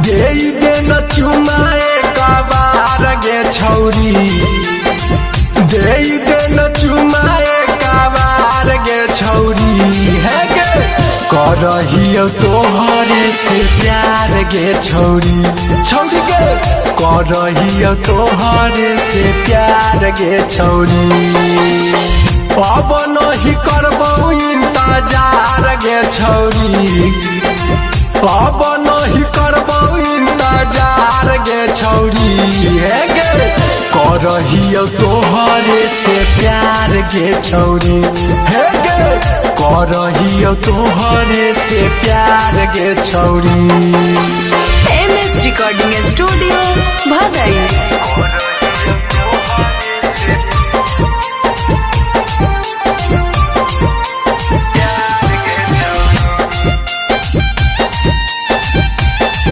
दे न चुमाए कबार गे छौरी दे न चुमाए कबार गे छौरी है गे करहियो तोहरे से प्यार गे छौरी छौरी गे करहियो तोहरे से प्यार गे छौरी अब नहीं करबौ इंतजार गे छौरी अब नहीं करबौ इंतजार गे छौरी हे गे करहियो तोहरे से प्यार गे छौरी हे गे करहियो तोहरे से प्यार गे छौरी। MS रिकॉर्डिंग स्टूडियो भदई।